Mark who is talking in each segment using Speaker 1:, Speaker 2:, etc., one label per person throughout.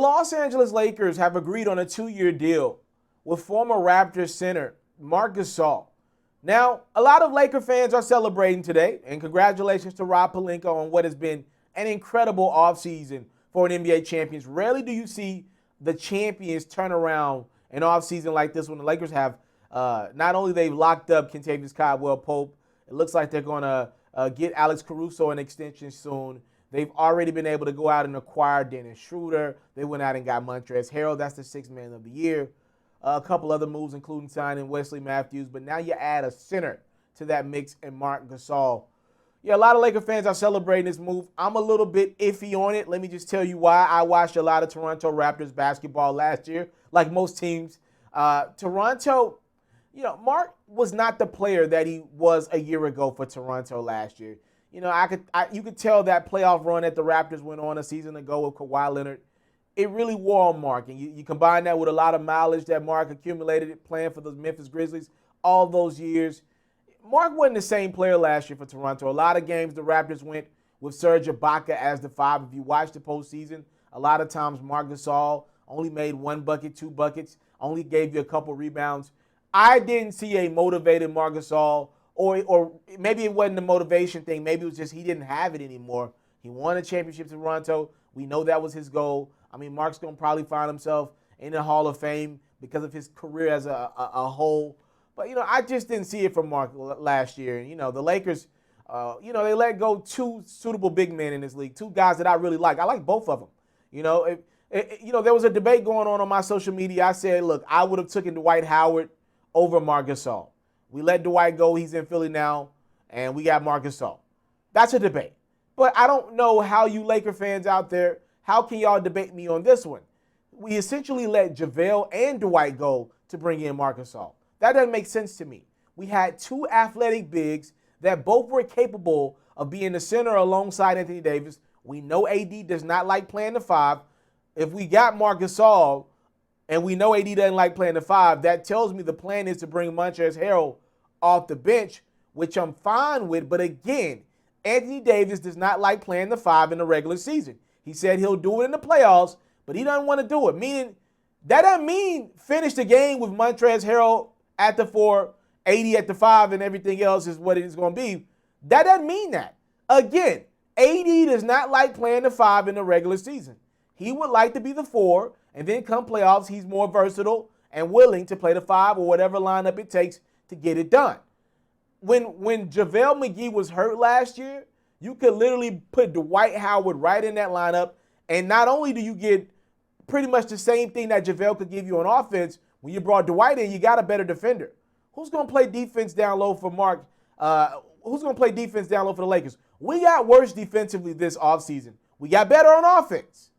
Speaker 1: Los Angeles Lakers have agreed on a 2-year deal with former Raptors center Marc Gasol. Now, a lot of Laker fans are celebrating today, and congratulations to Rob Pelinka on what has been an incredible offseason for an NBA champions. Rarely do you see the champions turn around an offseason like this when the Lakers have not only they've locked up Kentavious Caldwell-Pope, it looks like they're going to get Alex Caruso an extension soon. They've already been able to go out and acquire Dennis Schroeder. They went out and got Montrezl Harrell. That's the sixth man of the year. A couple other moves, including signing Wesley Matthews. But now you add a center to that mix and Marc Gasol. Yeah, a lot of Laker fans are celebrating this move. I'm a little bit iffy on it. Let me just tell you why. I watched a lot of Toronto Raptors basketball last year, like most teams. Toronto, Marc was not the player that he was a year ago for Toronto last year. You could tell that playoff run that the Raptors went on a season ago with Kawhi Leonard. It really wore on Marc. And you combine that with a lot of mileage that Marc accumulated playing for the Memphis Grizzlies all those years. Marc wasn't the same player last year for Toronto. A lot of games the Raptors went with Serge Ibaka as the 5. If you watch the postseason, a lot of times Marc Gasol only made 1 bucket, 2 buckets, only gave you a couple rebounds. I didn't see a motivated Marc Gasol, or maybe it wasn't the motivation thing. Maybe it was just he didn't have it anymore. He won a championship in Toronto. We know that was his goal. I mean, Marc's going to probably find himself in the Hall of Fame because of his career as a whole. But, I just didn't see it from Marc last year. The Lakers, they let go 2 suitable big men in this league, 2 guys that I really like. I like both of them. There was a debate going on my social media. I said, look, I would have taken Dwight Howard over Marc Gasol. We let Dwight go. He's in Philly now, and we got Marc Gasol. That's a debate. But I don't know how you Laker fans out there, how can y'all debate me on this one? We essentially let JaVale and Dwight go to bring in Marc Gasol. That doesn't make sense to me. We had 2 athletic bigs that both were capable of being the center alongside Anthony Davis. We know AD does not like playing the 5. If we got Marc Gasol, and we know AD doesn't like playing the 5, that tells me the plan is to bring Montrezl Harrell off the bench, which I'm fine with. But again, Anthony Davis does not like playing the 5 in the regular season. He said he'll do it in the playoffs, but he doesn't want to do it. Meaning, that doesn't mean finish the game with Montrezl Harrell at the 4, AD at the 5, and everything else is what it is going to be. That doesn't mean that. Again, AD does not like playing the 5 in the regular season. He would like to be the 4, and then come playoffs, he's more versatile and willing to play the 5 or whatever lineup it takes to get it done. When JaVale McGee was hurt last year, you could literally put Dwight Howard right in that lineup, and not only do you get pretty much the same thing that JaVale could give you on offense, when you brought Dwight in, you got a better defender. Who's going to play defense down low for Marc? Who's going to play defense down low for the Lakers? We got worse defensively this offseason. We got better on offense.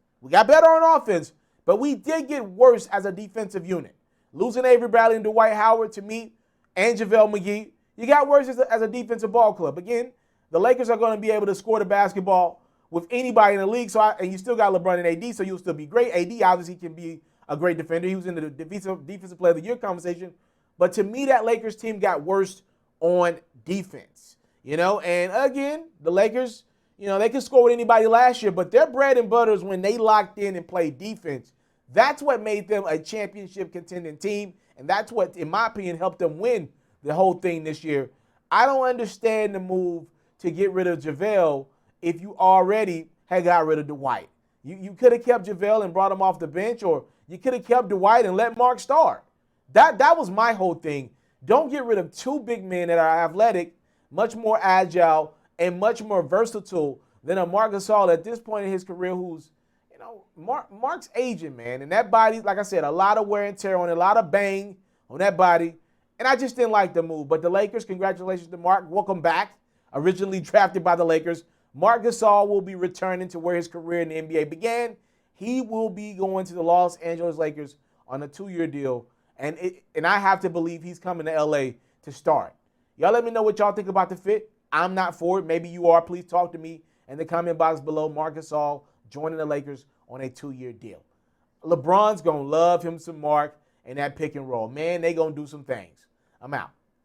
Speaker 1: But we did get worse as a defensive unit. Losing Avery Bradley and Dwight Howard to me and JaVale McGee, you got worse as a defensive ball club. Again, the Lakers are going to be able to score the basketball with anybody in the league. And you still got LeBron and AD, so you'll still be great. AD obviously can be a great defender. He was in the defensive player of the year conversation. But to me, that Lakers team got worse on defense. And again, the Lakers, they could score with anybody last year, but their bread and butter is when they locked in and played defense. That's what made them a championship contending team, and that's what, in my opinion, helped them win the whole thing this year. I don't understand the move to get rid of JaVale if you already had got rid of Dwight. You could have kept JaVale and brought him off the bench, or you could have kept Dwight and let Marc start. That was my whole thing. Don't get rid of 2 big men that are athletic, much more agile, and much more versatile than a Marc Gasol at this point in his career, who's, Marc's aging, man. And that body, like I said, a lot of wear and tear on it, a lot of bang on that body. And I just didn't like the move. But the Lakers, congratulations to Marc. Welcome back. Originally drafted by the Lakers. Marc Gasol will be returning to where his career in the NBA began. He will be going to the Los Angeles Lakers on a 2-year deal. And I have to believe he's coming to LA to start. Y'all let me know what y'all think about the fit. I'm not for it. Maybe you are. Please talk to me in the comment box below. Marc Gasol joining the Lakers on a 2-year deal. LeBron's going to love him some Marc and that pick and roll. Man, they going to do some things. I'm out.